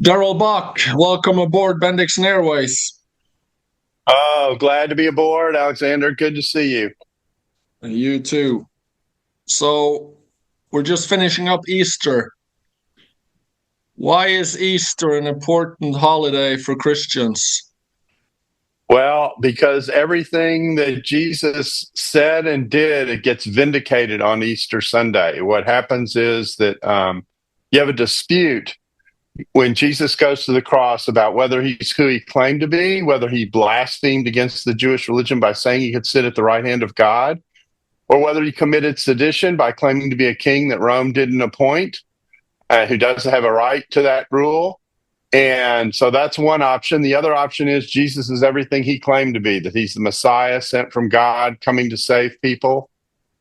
Darrell Bock, welcome aboard Bendiksen Airways. Oh, glad to be aboard, Alexander. Good to see you. And you too. So, we're just finishing up Easter. Why is Easter an important holiday for Christians? Well, because everything that Jesus said and did, it gets vindicated on Easter Sunday. What happens is that you have a dispute when Jesus goes to the cross about whether he's who he claimed to be, whether he blasphemed against the Jewish religion by saying he could sit at the right hand of God, or whether he committed sedition by claiming to be a king that Rome didn't appoint, who doesn't have a right to that rule. And so that's one option. The other option is Jesus is everything he claimed to be, that he's the Messiah sent from God coming to save people.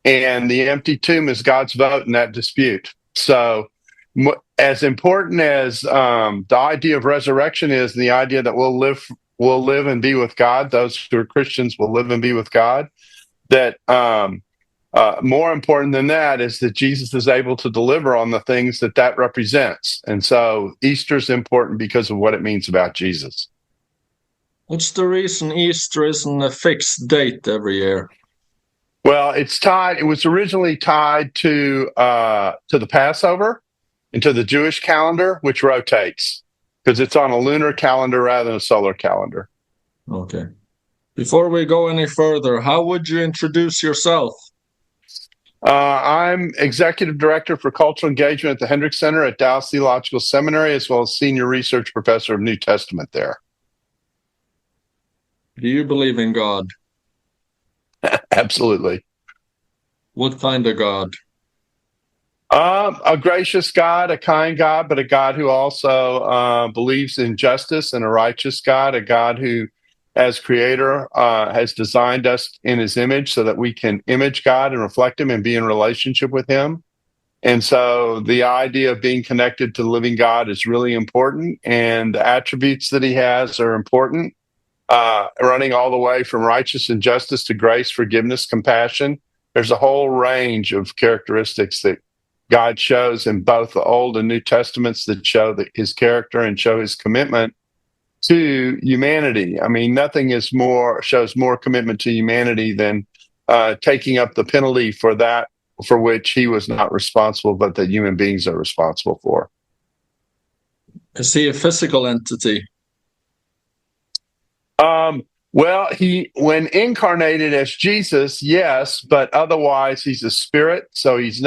And the empty tomb is God's vote in that dispute. So as important as the idea of resurrection is, the idea that we'll live and be with God, those who are Christians will live and be with God, that more important than that is that Jesus is able to deliver on the things that represents. And so Easter is important because of what it means about Jesus. What's the reason Easter isn't a fixed date every year? Well, it was originally tied to the Passover and to the Jewish calendar, which rotates because it's on a lunar calendar rather than a solar calendar. Okay. Before we go any further, how would you introduce yourself? I'm Executive Director for Cultural Engagement at the Hendricks Center at Dallas Theological Seminary, as well as Senior Research Professor of New Testament there. Do you believe in God? Absolutely. What kind of God? A gracious God, a kind God, but a God who also believes in justice, and a righteous God, a God who, as creator, has designed us in his image so that we can image God and reflect him and be in relationship with him. And so the idea of being connected to the living God is really important, and the attributes that he has are important, running all the way from righteous and justice to grace, forgiveness, compassion. There's a whole range of characteristics that God shows in both the Old and New Testaments that show his character and show his commitment to humanity. I mean, nothing shows more commitment to humanity than taking up the penalty for that for which he was not responsible, but that human beings are responsible for. Is he a physical entity? Well, when incarnated as Jesus, yes, but otherwise he's a spirit, so he's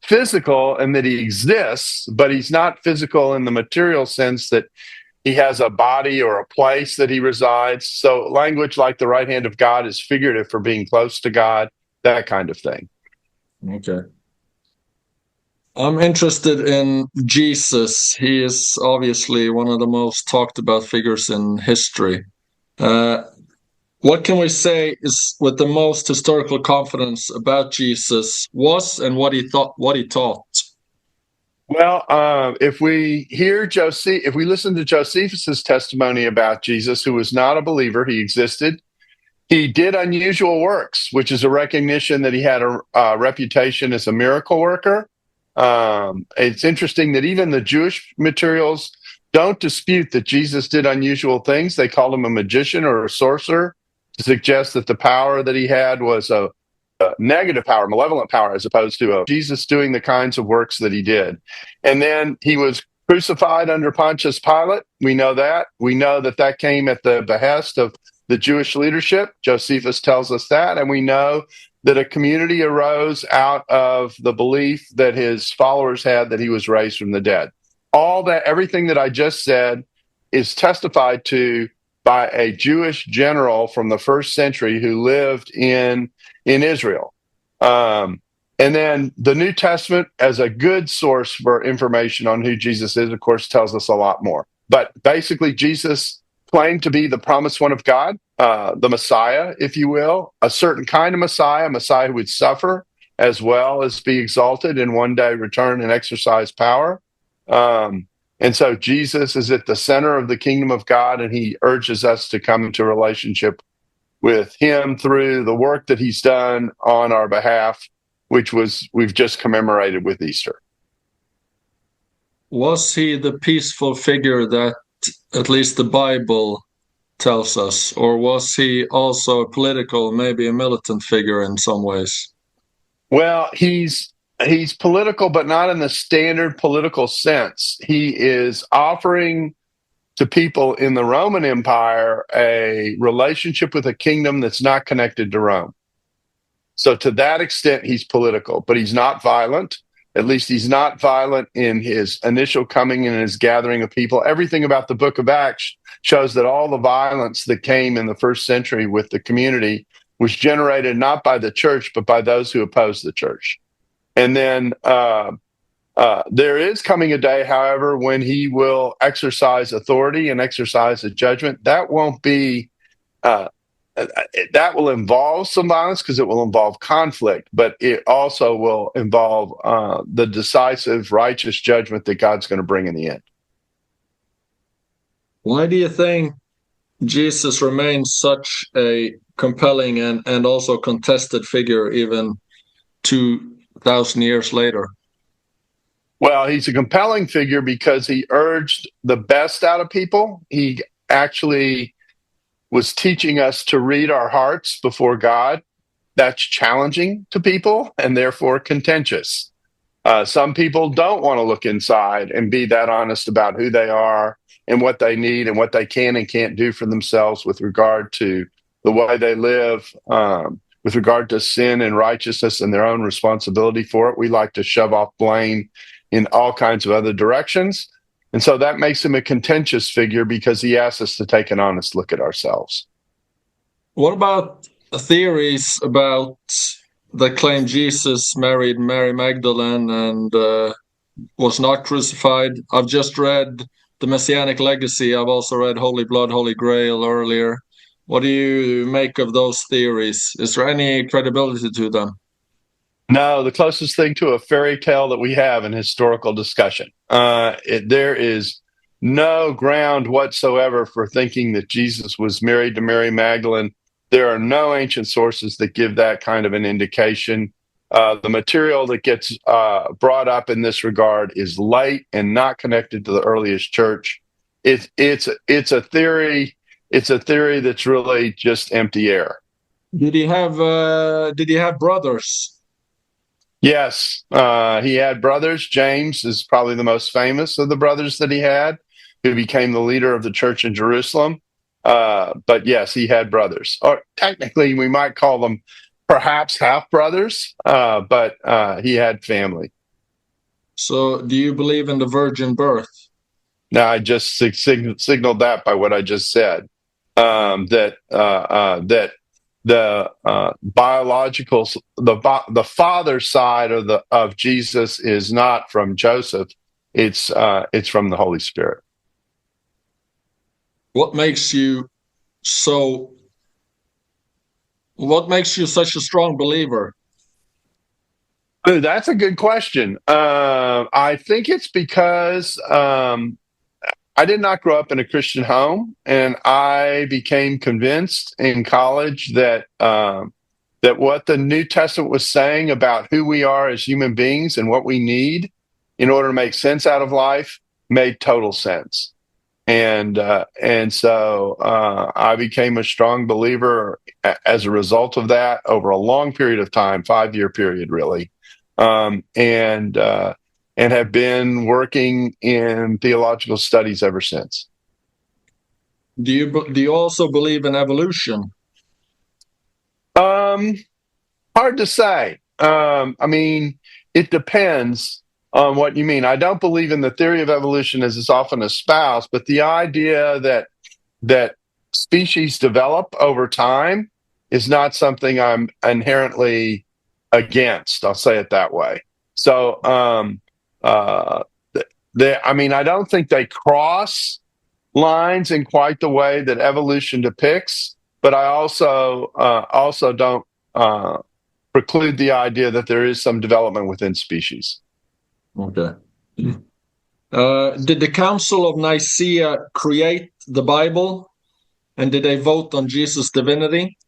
physical in that he exists, but he's not physical in the material sense that he has a body or a place that he resides. So language like the right hand of God is figurative for being close to God, that kind of thing. Okay. I'm interested in Jesus. He is obviously one of the most talked about figures in history. What can we say is with the most historical confidence about Jesus was and what he taught? Well, if we listen to Josephus's testimony about Jesus, who was not a believer, he existed. He did unusual works, which is a recognition that he had a reputation as a miracle worker. It's interesting that even the Jewish materials don't dispute that Jesus did unusual things. They called him a magician or a sorcerer to suggest that the power that he had was a negative power, malevolent power, as opposed to Jesus doing the kinds of works that he did. And then he was crucified under Pontius Pilate. We know that. We know that came at the behest of the Jewish leadership. Josephus tells us that. And we know that a community arose out of the belief that his followers had that he was raised from the dead. Everything that I just said is testified to by a Jewish general from the first century who lived in Israel. And then the New Testament, as a good source for information on who Jesus is, of course, tells us a lot more. But basically, Jesus claimed to be the promised one of God, the Messiah, if you will, a certain kind of Messiah, a Messiah who would suffer as well as be exalted and one day return and exercise power. And so Jesus is at the center of the kingdom of God, and he urges us to come into a relationship with him through the work that he's done on our behalf, which we've just commemorated with Easter. Was he the peaceful figure that at least the Bible tells us, or was he also a political, maybe a militant figure in some ways? Well, he's political, but not in the standard political sense. He is offering to people in the Roman Empire a relationship with a kingdom that's not connected to Rome. So to that extent, he's political, but he's not violent. At least he's not violent in his initial coming and his gathering of people. Everything about the book of Acts shows that all the violence that came in the first century with the community was generated not by the church, but by those who opposed the church. And then there is coming a day, however, when he will exercise authority and exercise a judgment. That won't be that will involve some violence because it will involve conflict, but it also will involve the decisive, righteous judgment that God's going to bring in the end. Why do you think Jesus remains such a compelling and also contested figure even 2,000 years later? Well, he's a compelling figure because he urged the best out of people. He actually was teaching us to read our hearts before God. That's challenging to people and therefore contentious. Some people don't want to look inside and be that honest about who they are and what they need and what they can and can't do for themselves with regard to the way they live, with regard to sin and righteousness and their own responsibility for it. We like to shove off blame in all kinds of other directions. And so that makes him a contentious figure because he asks us to take an honest look at ourselves. What about theories about that claim Jesus married Mary Magdalene and was not crucified? I've just read The Messianic Legacy. I've also read Holy Blood, Holy Grail earlier. What do you make of those theories? Is there any credibility to them? No, the closest thing to a fairy tale that we have in historical discussion. There is no ground whatsoever for thinking that Jesus was married to Mary Magdalene. There are no ancient sources that give that kind of an indication. The material that gets brought up in this regard is late and not connected to the earliest church. It's a theory. It's a theory that's really just empty air. Did he have brothers? Yes, he had brothers. James is probably the most famous of the brothers that he had, who became the leader of the church in Jerusalem. But yes, he had brothers. Or technically, we might call them perhaps half-brothers, but he had family. So do you believe in the virgin birth? Now, I just signaled that by what I just said, that the biological, the father side of Jesus is not from Joseph; it's from the Holy Spirit. What makes you such a strong believer? Ooh, that's a good question. I think it's because I did not grow up in a Christian home, and I became convinced in college that what the New Testament was saying about who we are as human beings and what we need in order to make sense out of life made total sense. And so I became a strong believer as a result of that over a long period of time, 5-year period, really, and have been working in theological studies ever since. Do you also believe in evolution? Hard to say. I mean, it depends on what you mean. I don't believe in the theory of evolution as is often espoused, but the idea that species develop over time is not something I'm inherently against. I'll say it that way. So, I mean, I don't think they cross lines in quite the way that evolution depicts, but I also don't preclude the idea that there is some development within species. Okay. Did the Council of Nicaea create the Bible, and did they vote on Jesus' divinity?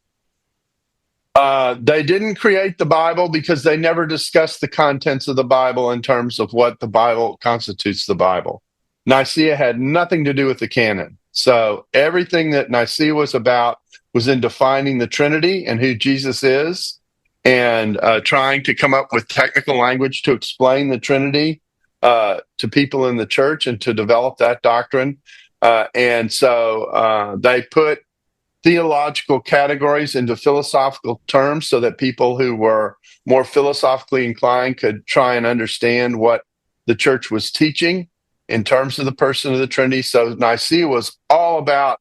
They didn't create the Bible because they never discussed the contents of the Bible in terms of what the Bible constitutes the Bible. Nicaea had nothing to do with the canon. So everything that Nicaea was about was in defining the Trinity and who Jesus is, and trying to come up with technical language to explain the Trinity to people in the church and to develop that doctrine. And so they put theological categories into philosophical terms so that people who were more philosophically inclined could try and understand what the church was teaching in terms of the person of the Trinity. So Nicaea was all about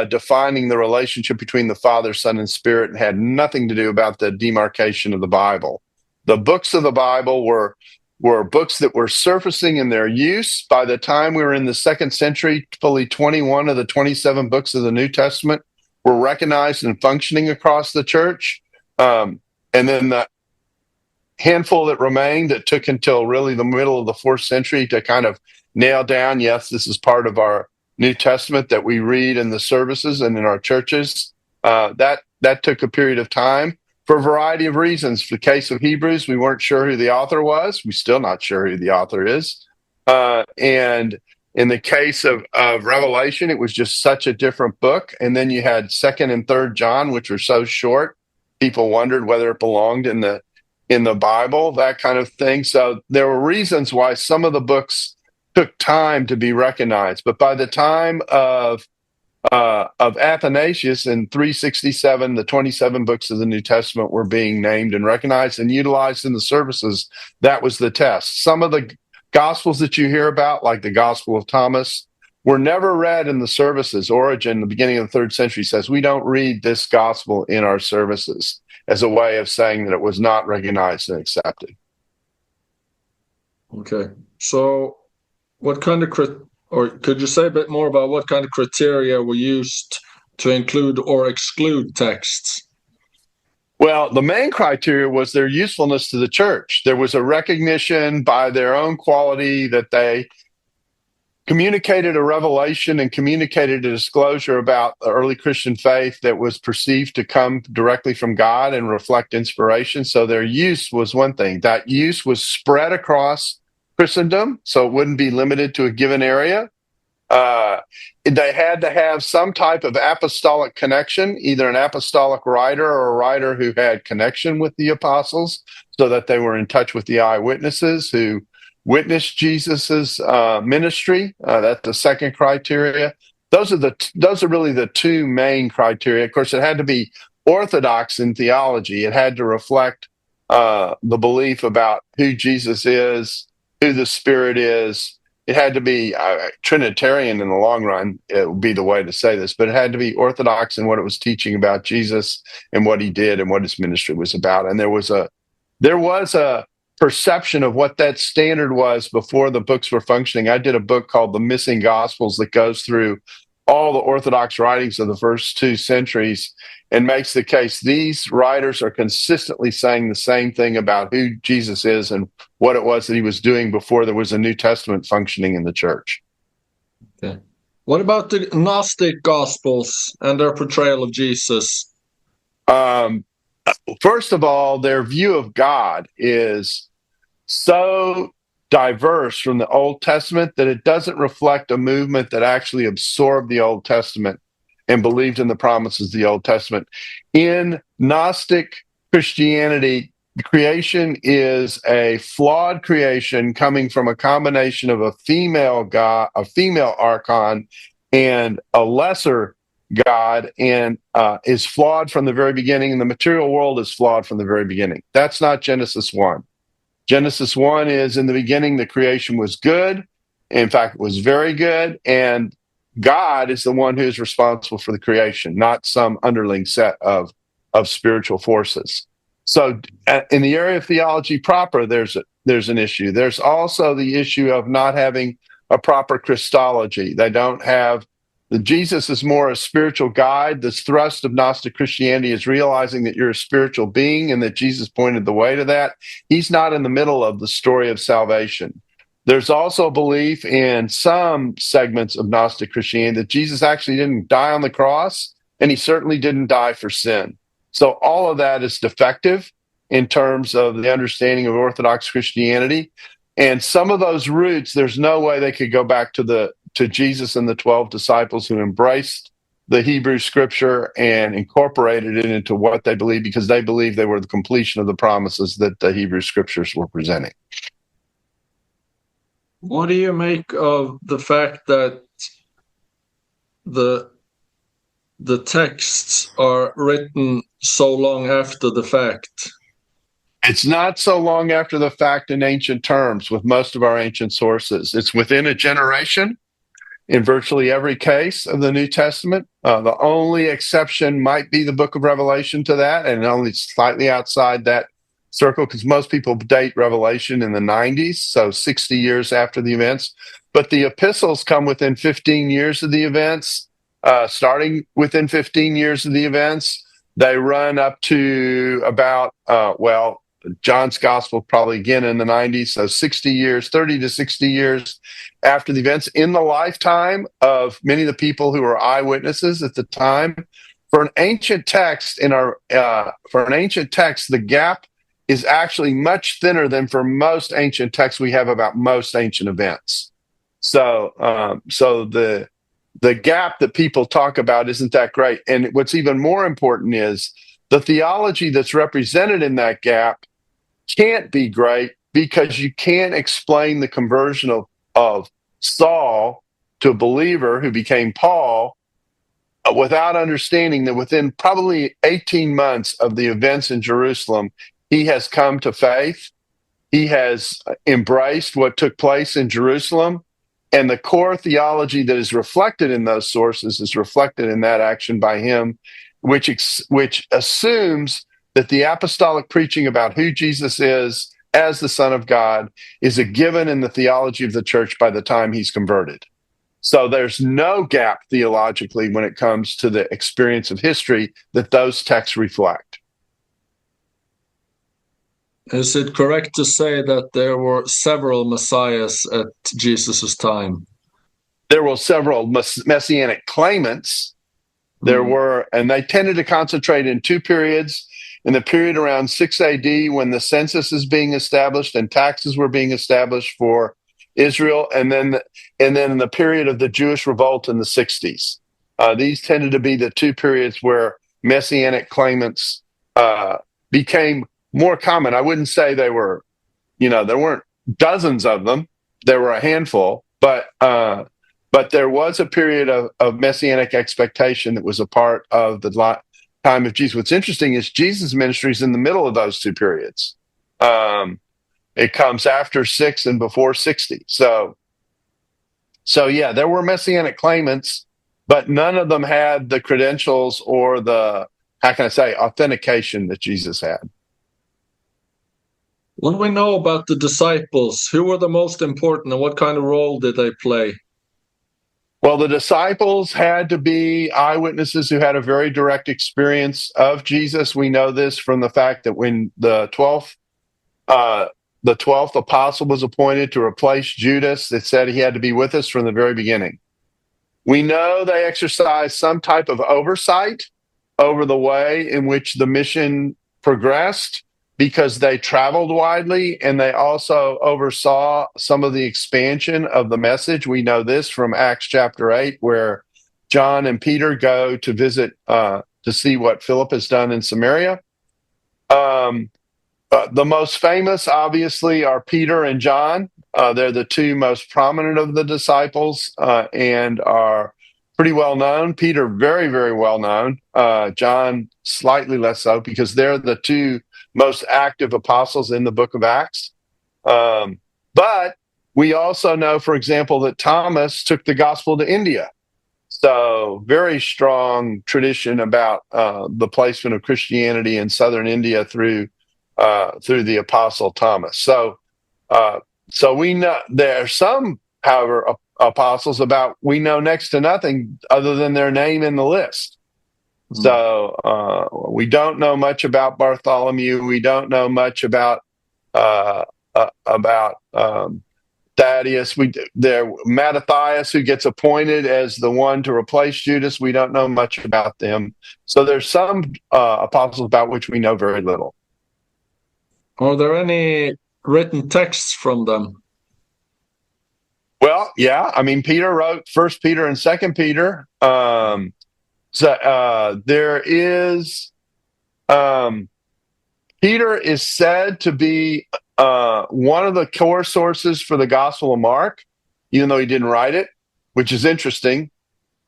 defining the relationship between the Father, Son, and Spirit, and had nothing to do about the demarcation of the Bible. The books of the Bible were books that were surfacing in their use. By the time we were in the 2nd century, fully 21 of the 27 books of the New Testament were recognized and functioning across the church. And then the handful that remained, that took until really the middle of the 4th century to kind of nail down, yes, this is part of our New Testament that we read in the services and in our churches. That took a period of time for a variety of reasons. For the case of Hebrews, we weren't sure who the author was. We're still not sure who the author is. And in the case of Revelation, it was just such a different book. And then you had 2nd and 3rd John, which were so short, people wondered whether it belonged in the Bible, that kind of thing. So there were reasons why some of the books took time to be recognized. But by the time of Athanasius in 367, the 27 books of the New Testament were being named and recognized and utilized in the services. That was the test. Some of the Gospels that you hear about, like the Gospel of Thomas, were never read in the services. Origen, the beginning of the 3rd century, says we don't read this Gospel in our services, as a way of saying that it was not recognized and accepted. Okay. So what kind of or could you say a bit more about what kind of criteria were used to include or exclude texts? Well, the main criteria was their usefulness to the church. There was a recognition by their own quality that they communicated a revelation and communicated a disclosure about the early Christian faith that was perceived to come directly from God and reflect inspiration. So their use was one thing. That use was spread across Christendom, so it wouldn't be limited to a given area. They had to have some type of apostolic connection, either an apostolic writer or a writer who had connection with the apostles, so that they were in touch with the eyewitnesses who witnessed Jesus's ministry. That's the second criteria. Those are really the two main criteria. Of course, it had to be orthodox in theology. It had to reflect the belief about who Jesus is, who the Spirit is. It had to be Trinitarian in the long run. It would be the way to say this, but it had to be orthodox in what it was teaching about Jesus and what he did and what his ministry was about. And there was a perception of what that standard was before the books were functioning. I did a book called The Missing Gospels that goes through all the Orthodox writings of the first 2 centuries and makes the case these writers are consistently saying the same thing about who Jesus is and what it was that he was doing before there was a New Testament functioning in the church. Okay. What about the Gnostic Gospels and their portrayal of Jesus? First of all, their view of God is so diverse from the Old Testament that it doesn't reflect a movement that actually absorbed the Old Testament and believed in the promises of the Old Testament. In Gnostic Christianity, creation is a flawed creation coming from a combination of a female God, a female archon, and a lesser God, and is flawed from the very beginning, and the material world is flawed from the very beginning. That's not Genesis 1. Genesis 1 is, in the beginning, the creation was good. In fact, it was very good, and God is the one who is responsible for the creation, not some underling set of spiritual forces. So in the area of theology proper, there's an issue. There's also the issue of not having a proper Christology. They don't have Jesus is more a spiritual guide. The thrust of Gnostic Christianity is realizing that you're a spiritual being and that Jesus pointed the way to that. He's not in the middle of the story of salvation. There's also a belief in some segments of Gnostic Christianity that Jesus actually didn't die on the cross, and he certainly didn't die for sin. So all of that is defective in terms of the understanding of Orthodox Christianity. And some of those roots, there's no way they could go back to Jesus and the 12 disciples who embraced the Hebrew scripture and incorporated it into what they believed, because they believed they were the completion of the promises that the Hebrew scriptures were presenting. What do you make of the fact that the texts are written so long after the fact? It's not so long after the fact in ancient terms with most of our ancient sources. It's within a generation in virtually every case of the New Testament. The only exception might be the book of Revelation to that, and only slightly outside that circle, because most people date Revelation in the 90s, so 60 years after the events. But the epistles come within 15 years of the events, starting within 15 years of the events. They run up to about, John's gospel probably again in the 90s, so 60 years, 30 to 60 years after the events, in the lifetime of many of the people who were eyewitnesses at the time. For an ancient text, the gap is actually much thinner than for most ancient texts we have about most ancient events. So the gap that people talk about isn't that great. And what's even more important is the theology that's represented in that gap can't be great, because you can't explain the conversion of Saul to a believer who became Paul without understanding that within probably 18 months of the events in Jerusalem, he has come to faith. He has embraced what took place in Jerusalem. And the core theology that is reflected in those sources is reflected in that action by him, which assumes that the apostolic preaching about who Jesus is as the Son of God is a given in the theology of the church by the time he's converted. So there's no gap theologically when it comes to the experience of history that those texts reflect. Is it correct to say that there were several messiahs at Jesus' time? There were several messianic claimants. There were, and they tended to concentrate in two periods. In the period around 6 AD, when the census is being established and taxes were being established for Israel, and then in the period of the Jewish revolt in the 60s. These tended to be the two periods where messianic claimants became more common. I wouldn't say they were, there weren't dozens of them. There were a handful, but there was a period of messianic expectation that was a part of the time of Jesus. What's interesting is Jesus' ministry is in the middle of those two periods. It comes after 6 and before 60. So yeah, there were messianic claimants, but none of them had the credentials or the, authentication that Jesus had. What do we know about the disciples? Who were the most important, and what kind of role did they play? Well, the disciples had to be eyewitnesses who had a very direct experience of Jesus. We know this from the fact that when the 12th apostle was appointed to replace Judas, it said he had to be with us from the very beginning. We know they exercised some type of oversight over the way in which the mission progressed, because they traveled widely and they also oversaw some of the expansion of the message. We know this from Acts chapter 8, where John and Peter go to visit to see what Philip has done in Samaria. The most famous, obviously, are Peter and John. They're the two most prominent of the disciples and are pretty well known. Peter, very, very well known. John, slightly less so, because they're the two most active apostles in the book of Acts. But we also know, for example, that Thomas took the gospel to India. So very strong tradition about the placement of Christianity in southern India through the apostle Thomas. So we know there are some, however, apostles about we know next to nothing other than their name in the list. So we don't know much about Bartholomew. We don't know much about Thaddeus. Mattathias, who gets appointed as the one to replace Judas. We don't know much about them. So there's some apostles about which we know very little. Are there any written texts from them? Well, yeah. I mean, Peter wrote First Peter and Second Peter. There is. Peter is said to be one of the core sources for the Gospel of Mark, even though he didn't write it, which is interesting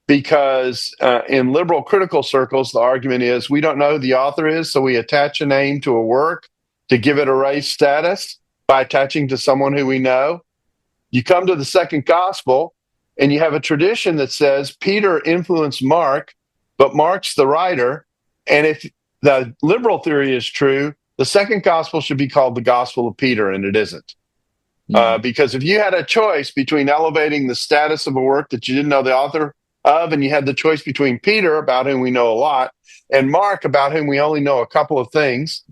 because in liberal critical circles, the argument is we don't know who the author is, so we attach a name to a work to give it a raised status by attaching to someone who we know. You come to the second Gospel, and you have a tradition that says Peter influenced Mark, but Mark's the writer, and if the liberal theory is true, the second Gospel should be called the Gospel of Peter, and it isn't. Because if you had a choice between elevating the status of a work that you didn't know the author of, and you had the choice between Peter, about whom we know a lot, and Mark, about whom we only know a couple of things.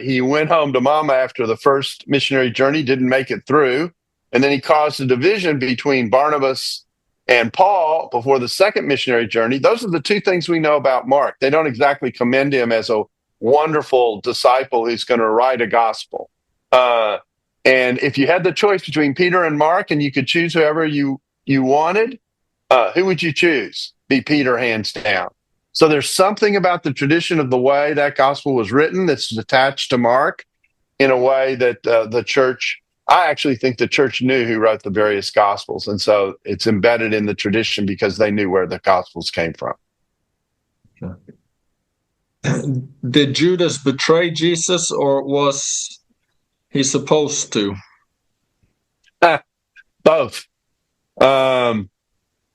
He went home to mama after the first missionary journey, didn't make it through, and then he caused a division between Barnabas and Paul before the second missionary journey. Those are the two things we know about Mark. They don't exactly commend him as a wonderful disciple who's going to write a gospel. And if you had the choice between Peter and Mark and you could choose whoever you wanted, who would you choose? Be Peter, hands down. So there's something about the tradition of the way that gospel was written that's attached to Mark in a way that the church, I actually think the church knew who wrote the various gospels. And so it's embedded in the tradition because they knew where the gospels came from. Okay. Did Judas betray Jesus, or was he supposed to? Both.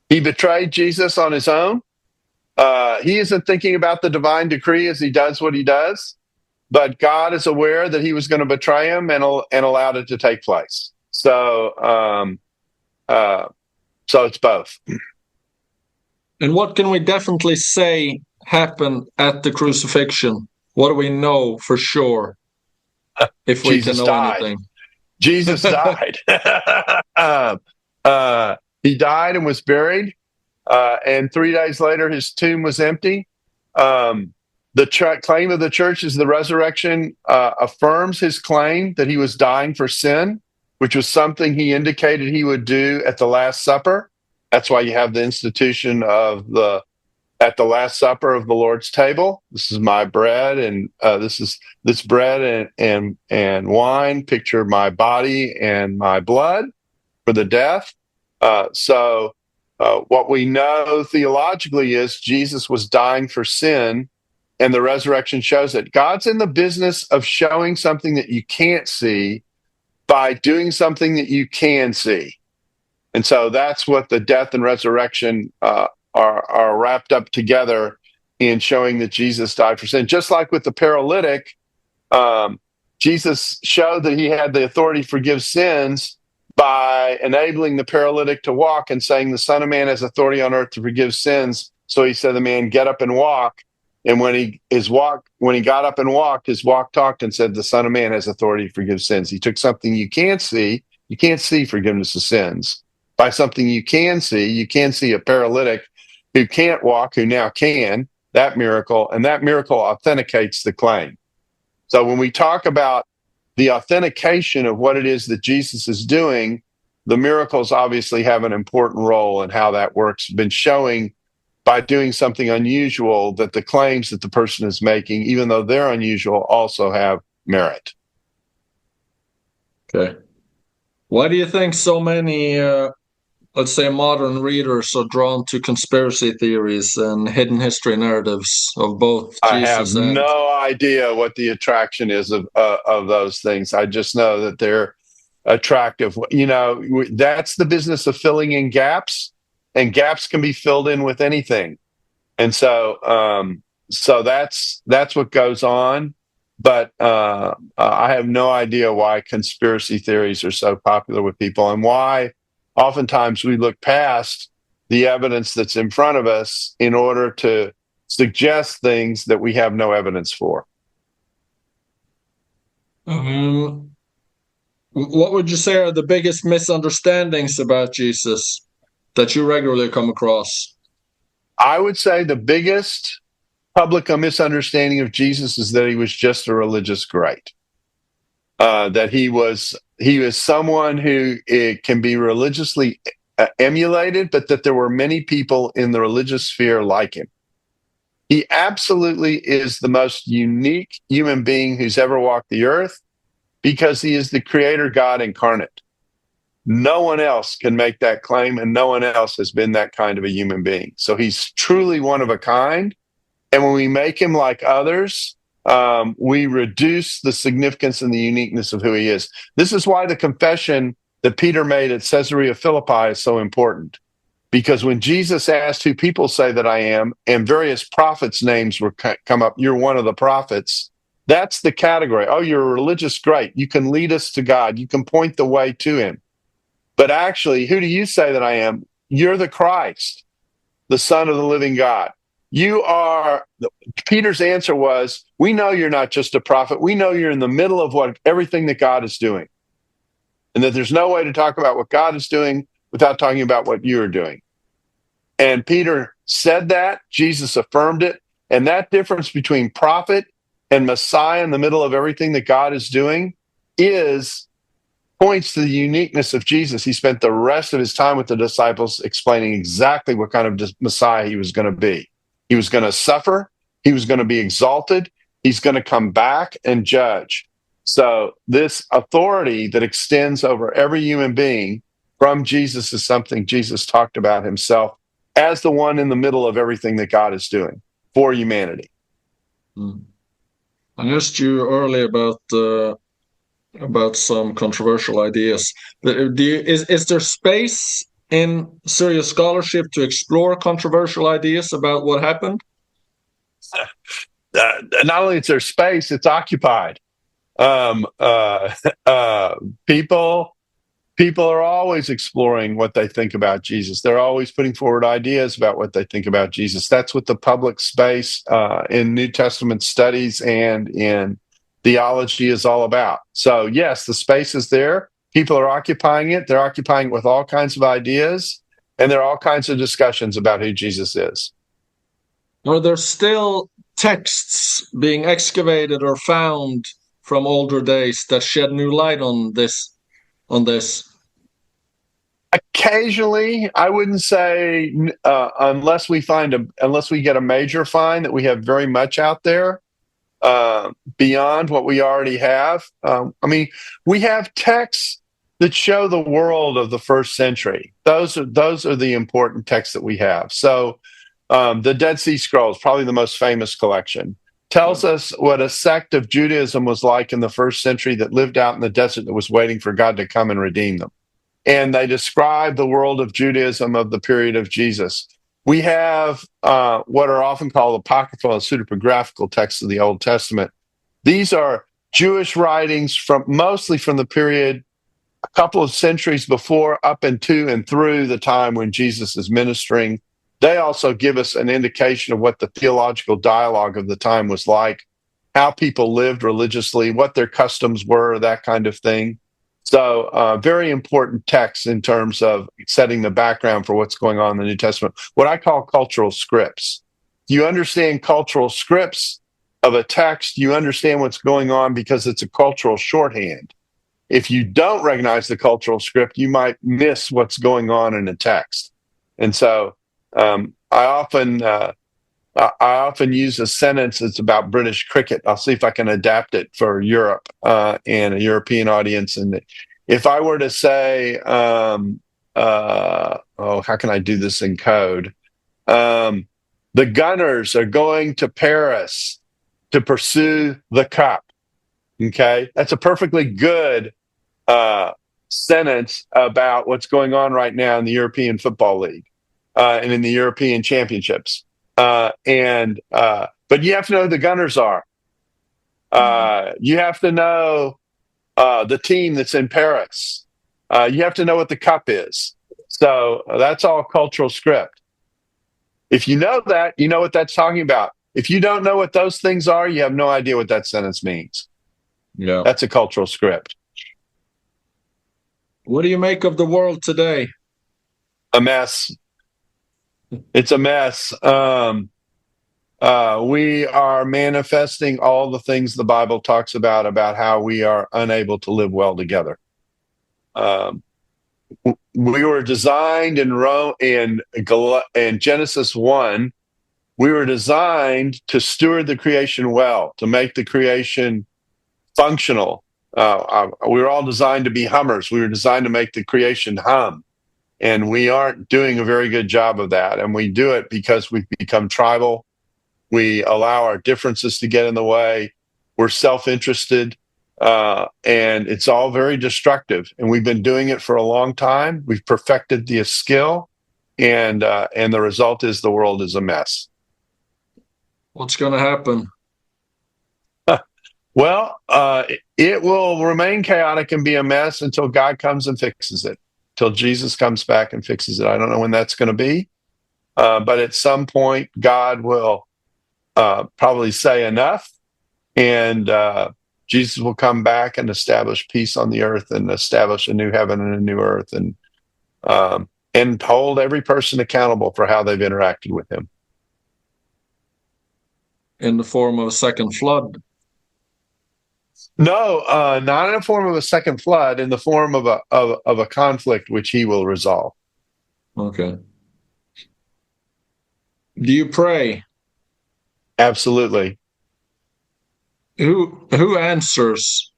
He betrayed Jesus on his own. He isn't thinking about the divine decree as he does what he does, but God is aware that he was going to betray him and allowed it to take place. So it's both. And what can we definitely say happened at the crucifixion? What do we know for sure? If we Jesus can know died. anything. Jesus died. He died and was buried. And 3 days later, his tomb was empty. The claim of the church is the resurrection affirms his claim that he was dying for sin, which was something he indicated he would do at the Last Supper. That's why you have the institution of at the Last Supper of the Lord's table. This is my bread, and this bread and wine picture my body and my blood for the death. So what we know theologically is Jesus was dying for sin, and the resurrection shows it. God's in the business of showing something that you can't see by doing something that you can see. And so that's what the death and resurrection are wrapped up together in showing that Jesus died for sin. Just like with the paralytic, Jesus showed that he had the authority to forgive sins by enabling the paralytic to walk and saying the Son of Man has authority on earth to forgive sins. So he said, the man, get up and walk. And when he got up and walked, his walk talked and said, the Son of Man has authority to forgive sins. He took something you can't see forgiveness of sins. By something you can see a paralytic who can't walk, who now can, that miracle, and that miracle authenticates the claim. So when we talk about the authentication of what it is that Jesus is doing, the miracles obviously have an important role in how that works. Been showing by doing something unusual that the claims that the person is making, even though they're unusual, also have merit. Okay. Why do you think so many, let's say, modern readers are drawn to conspiracy theories and hidden history narratives of both Jesus I have no idea what the attraction is of those things. I just know that they're attractive. You know, that's the business of filling in gaps, and gaps can be filled in with anything. And so that's what goes on. But I have no idea why conspiracy theories are so popular with people, and why oftentimes we look past the evidence that's in front of us in order to suggest things that we have no evidence for. What would you say are the biggest misunderstandings about Jesus that you regularly come across? I would say the biggest public misunderstanding of Jesus is that he was just a religious great. That he was someone who can be religiously emulated, but that there were many people in the religious sphere like him. He absolutely is the most unique human being who's ever walked the earth because he is the creator God incarnate. No one else can make that claim, and no one else has been that kind of a human being. So he's truly one of a kind. And when we make him like others, we reduce the significance and the uniqueness of who he is. This is why the confession that Peter made at Caesarea Philippi is so important. Because when Jesus asked who people say that I am, and various prophets' names were come up, you're one of the prophets, that's the category. Oh, you're a religious great. You can lead us to God. You can point the way to him. But actually, who do you say that I am? You're the Christ, the Son of the living God. You are, Peter's answer was, we know you're not just a prophet. We know you're in the middle of everything that God is doing. And that there's no way to talk about what God is doing without talking about what you are doing. And Peter said that, Jesus affirmed it. And that difference between prophet and Messiah in the middle of everything that God is doing points to the uniqueness of Jesus. He spent the rest of his time with the disciples explaining exactly what kind of Messiah he was going to be. He was going to suffer. He was going to be exalted. He's going to come back and judge. So this authority that extends over every human being from Jesus is something Jesus talked about himself as the one in the middle of everything that God is doing for humanity. I asked you earlier about some controversial ideas. Is there space in serious scholarship to explore controversial ideas about what happened? Not only is there space, it's occupied. People are always exploring what they think about Jesus. They're always putting forward ideas about what they think about Jesus. That's what the public space in New Testament studies and in theology is all about. So yes, the space is there. People are occupying it. They're occupying it with all kinds of ideas, and there are all kinds of discussions about who Jesus is. Are there still texts being excavated or found from older days that shed new light on this? Occasionally, I wouldn't say unless we get a major find that we have very much out there beyond what we already have. We have texts that show the world of the first century. Those are the important texts that we have. So the Dead Sea Scrolls, probably the most famous collection, tells us what a sect of Judaism was like in the first century that lived out in the desert that was waiting for God to come and redeem them. And they describe the world of Judaism of the period of Jesus. We have what are often called apocryphal and pseudepigraphical texts of the Old Testament. These are Jewish writings mostly from the period a couple of centuries before, up into and through the time when Jesus is ministering. They also give us an indication of what the theological dialogue of the time was like, how people lived religiously, what their customs were, that kind of thing. So very important texts in terms of setting the background for what's going on in the New Testament. What I call cultural scripts. You understand cultural scripts of a text, you understand what's going on because it's a cultural shorthand. If you don't recognize the cultural script, you might miss what's going on in a text. And so I often use a sentence that's about British cricket. I'll see if I can adapt it for Europe and a European audience. And if I were to say, how can I do this in code? The Gunners are going to Paris to pursue the cup. Okay, that's a perfectly good sentence about what's going on right now in the European Football League and in the European Championships. But you have to know who the Gunners are. You have to know the team that's in Paris. You have to know what the cup is. So that's all cultural script. If you know that, you know what that's talking about. If you don't know what those things are, you have no idea what that sentence means. Yeah, that's a cultural script. What do you make of the world today? A mess. It's a mess. We are manifesting all the things the Bible talks about how we are unable to live well together. We were designed in Genesis 1, we were designed to steward the creation well, to make the creation functional. We were all designed to be hummers. We were designed to make the creation hum. And we aren't doing a very good job of that. And we do it because we've become tribal. We allow our differences to get in the way. We're self-interested. And it's all very destructive. And we've been doing it for a long time. We've perfected the skill. And the result is the world is a mess. What's going to happen? Well, it will remain chaotic and be a mess until God comes and fixes it, till Jesus comes back and fixes it. I don't know when that's going to be, but at some point, God will probably say enough, and Jesus will come back and establish peace on the earth and establish a new heaven and a new earth, and hold every person accountable for how they've interacted with him. In the form of a second flood? No, not in the form of a second flood, in the form of a conflict which he will resolve. Okay. Do you pray? Absolutely. Who answers?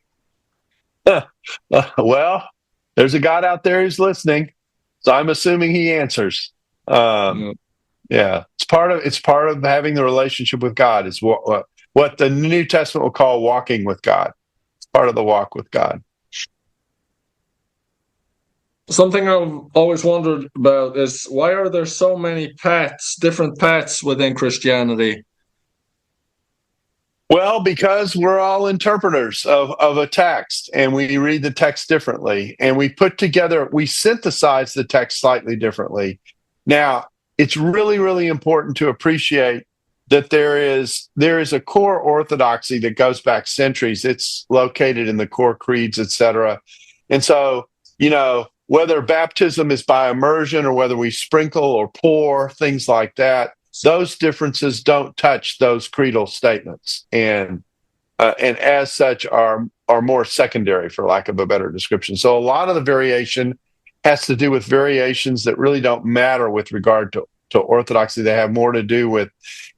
Well, there's a God out there who's listening, so I'm assuming he answers. Yeah, it's part of having the relationship with God. Is what the New Testament will call walking with God. It's part of the walk with God. Something I've always wondered about is, why are there so many different paths within Christianity? Well, because we're all interpreters of a text, and we read the text differently, and we synthesize the text slightly differently. Now, it's really, really important to appreciate that there is a core orthodoxy that goes back centuries. It's located in the core creeds, etc. And so, whether baptism is by immersion or whether we sprinkle or pour, things like that, those differences don't touch those creedal statements, and as such are more secondary, for lack of a better description. So a lot of the variation has to do with variations that really don't matter with regard to orthodoxy. They have more to do with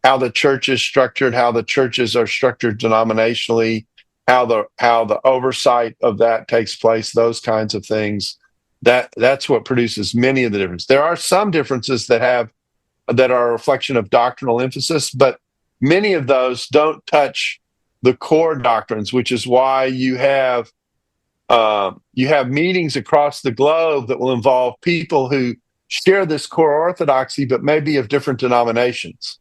how the church is structured, how the churches are structured denominationally, how the oversight of that takes place, those kinds of things. That's what produces many of the differences. There are some differences that are a reflection of doctrinal emphasis, but many of those don't touch the core doctrines, which is why you have meetings across the globe that will involve people who share this core orthodoxy, but maybe of different denominations.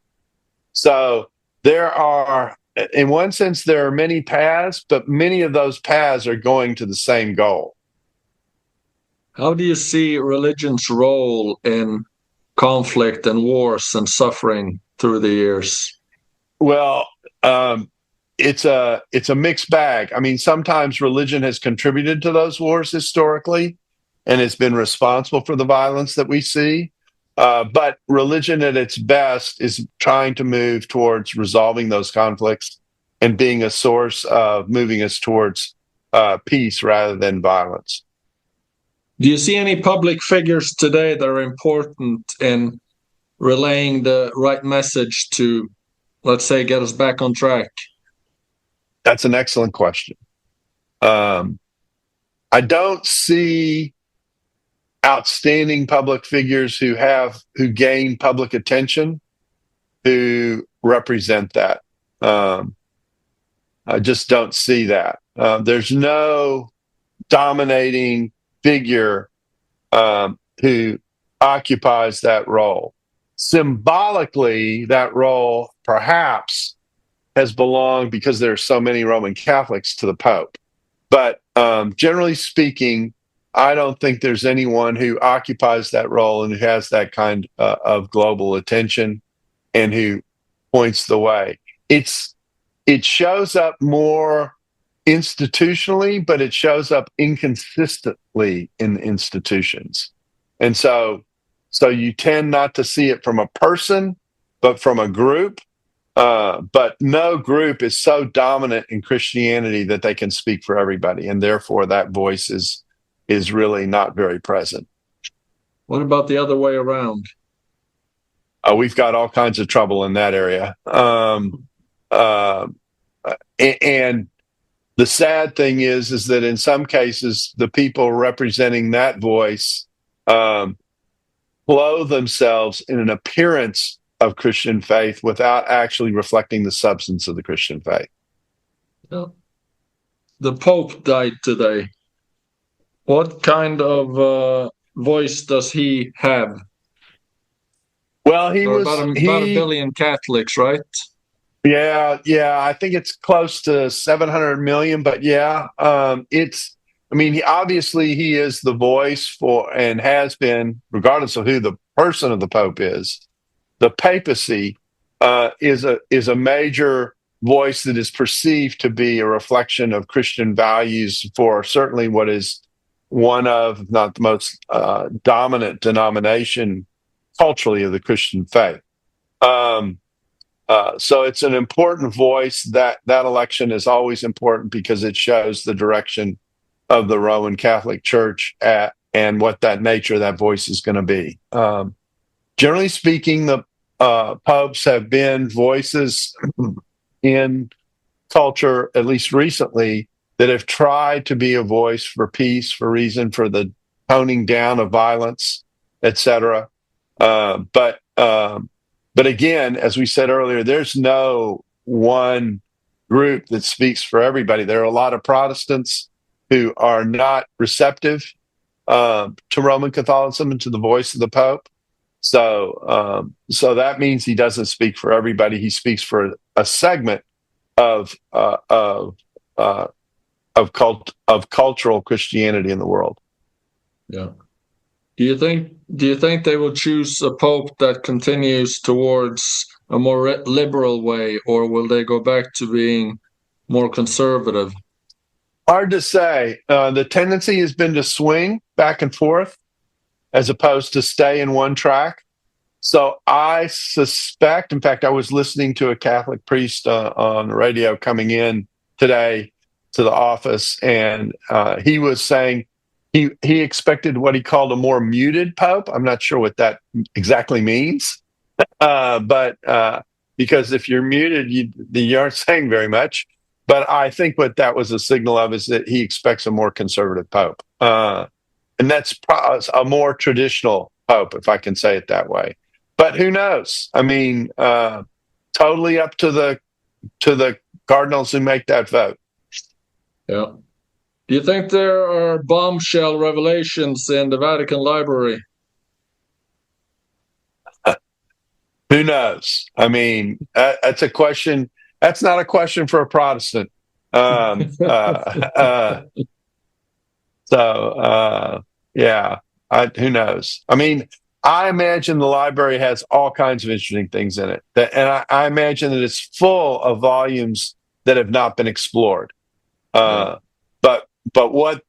So in one sense, there are many paths, but many of those paths are going to the same goal. How do you see religion's role in conflict and wars and suffering through the years? Well, it's a mixed bag. I mean, sometimes religion has contributed to those wars historically and has been responsible for the violence that we see. But religion at its best is trying to move towards resolving those conflicts and being a source of moving us towards peace rather than violence. Do you see any public figures today that are important in relaying the right message to, let's say, get us back on track? That's an excellent question. I don't see outstanding public figures who gain public attention who represent that. I just don't see that. There's no dominating figure who occupies that role. Symbolically, that role perhaps has belonged, because there are so many Roman Catholics, to the Pope. But generally speaking, I don't think there's anyone who occupies that role and who has that kind of global attention and who points the way. It shows up more institutionally, but it shows up inconsistently in institutions. And so you tend not to see it from a person, but from a group. But no group is so dominant in Christianity that they can speak for everybody, and therefore that voice is really not very present. What about the other way around? We've got all kinds of trouble in that area. And the sad thing is that in some cases, the people representing that voice clothe themselves in an appearance of Christian faith without actually reflecting the substance of the Christian faith. The Pope died today. What kind of voice does he have? Well, about a billion Catholics, right? Yeah. I think it's close to 700 million, but obviously he is the voice for, and has been, regardless of who the person of the Pope is. The papacy is a major voice that is perceived to be a reflection of Christian values for certainly what is one of, if not the most dominant denomination culturally of the Christian faith. So it's an important voice. That election is always important because it shows the direction of the Roman Catholic Church and what that nature of that voice is going to be. Generally speaking, the popes have been voices in culture, at least recently, that have tried to be a voice for peace, for reason, for the toning down of violence, etc. But again, as we said earlier, there's no one group that speaks for everybody. There are a lot of Protestants who are not receptive to Roman Catholicism and to the voice of the Pope. So that means he doesn't speak for everybody. He speaks for a segment of cultural Christianity in the world. Yeah. Do you think they will choose a pope that continues towards a more liberal way, or will they go back to being more conservative? Hard to say. The tendency has been to swing back and forth as opposed to stay in one track. So I suspect, in fact, I was listening to a Catholic priest on the radio coming in today to the office, and he was saying he expected what he called a more muted pope. I'm not sure what that exactly means, but because if you're muted, you aren't saying very much. But I think what that was a signal of is that he expects a more conservative pope. And that's a more traditional pope, if I can say it that way. But who knows? I mean, totally up to the cardinals who make that vote. Yeah. Do you think there are bombshell revelations in the Vatican Library? Who knows? I mean, that's a question. That's not a question for a Protestant. Who knows? I mean, I imagine the library has all kinds of interesting things in it. And I imagine that it's full of volumes that have not been explored. But what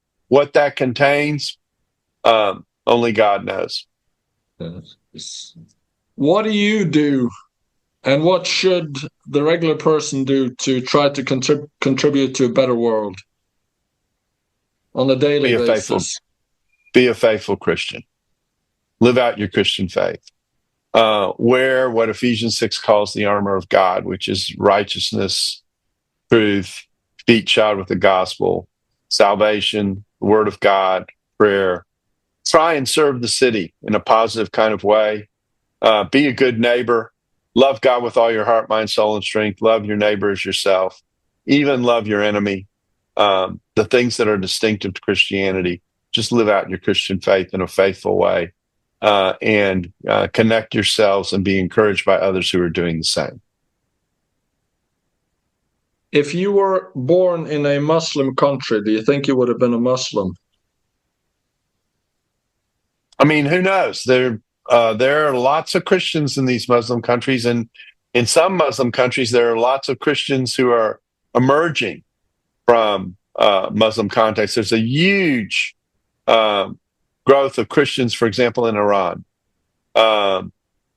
that contains, only God knows. What do you do, and what should the regular person do to try to contribute to a better world on a daily basis? Be a faithful Christian. Live out your Christian faith. Wear what Ephesians 6 calls the armor of God, which is righteousness, truth, feet shod with the gospel, salvation, the word of God, prayer. Try and serve the city in a positive kind of way. Be a good neighbor. Love God with all your heart, mind, soul, and strength. Love your neighbor as yourself. Even love your enemy. The things that are distinctive to Christianity. Just live out your Christian faith in a faithful way. And connect yourselves and be encouraged by others who are doing the same. If you were born in a Muslim country, do you think you would have been a Muslim? I mean, who knows? There are lots of Christians in these Muslim countries, and in some Muslim countries, there are lots of Christians who are emerging from Muslim context. There's a huge growth of Christians, for example, in Iran.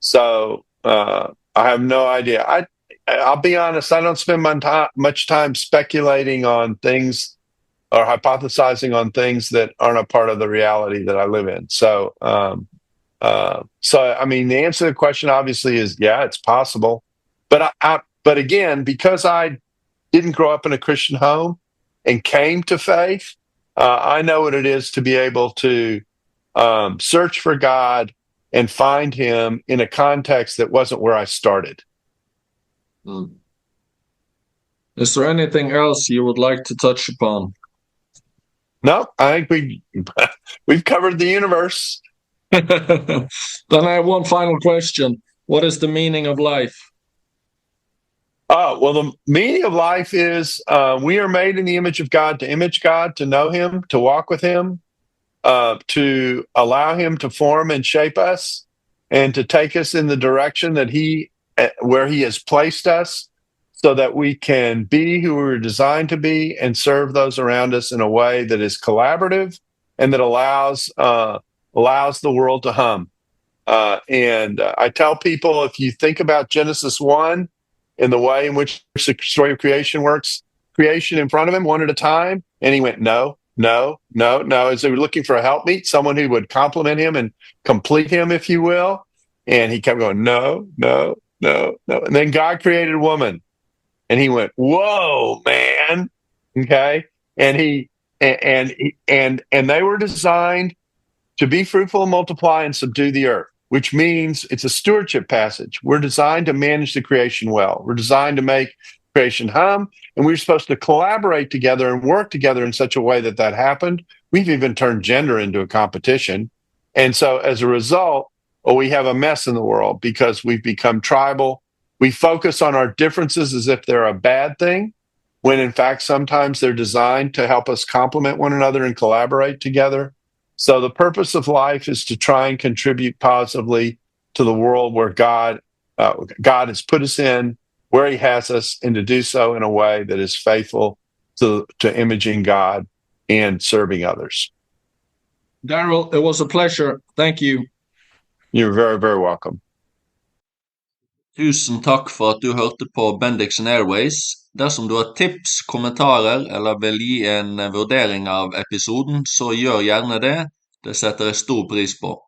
So I have no idea. I'll be honest, I don't spend much time speculating on things or hypothesizing on things that aren't a part of the reality that I live in. So, I mean, the answer to the question obviously is, yeah, it's possible. But but again, because I didn't grow up in a Christian home and came to faith, I know what it is to be able to search for God and find him in a context that wasn't where I started. Is there anything else you would like to touch upon? No, I think we've covered the universe. Then I have one final question. What is the meaning of life? Well, the meaning of life is we are made in the image of God, to image God, to know him, to walk with him, to allow him to form and shape us, and to take us in the direction that where he has placed us, so that we can be who we were designed to be and serve those around us in a way that is collaborative and that allows the world to hum. And I tell people, if you think about Genesis 1 and the way in which the story of creation works, creation in front of him one at a time, and he went, no, no, no, no, as they were looking for a helpmeet, someone who would complement him and complete him, if you will. And he kept going, no, no, no, no. And then God created a woman. And he went, whoa, man. Okay. And they were designed to be fruitful and multiply and subdue the earth, which means it's a stewardship passage. We're designed to manage the creation well. We're designed to make creation hum, and we're supposed to collaborate together and work together in such a way that happened. We've even turned gender into a competition. And so as a result, we have a mess in the world because we've become tribal. We focus on our differences as if they're a bad thing, when in fact, sometimes they're designed to help us complement one another and collaborate together. So the purpose of life is to try and contribute positively to the world where God has put us in, where he has us, and to do so in a way that is faithful to imaging God and serving others. Darrell, it was a pleasure. Thank you. You're very, very welcome. Tusen takk for at du hørte på Bendiksen Airways. Dersom du har tips, kommentarer eller vil gi en vurdering av episoden, så gjør gjerne det. Det setter jeg stor pris på.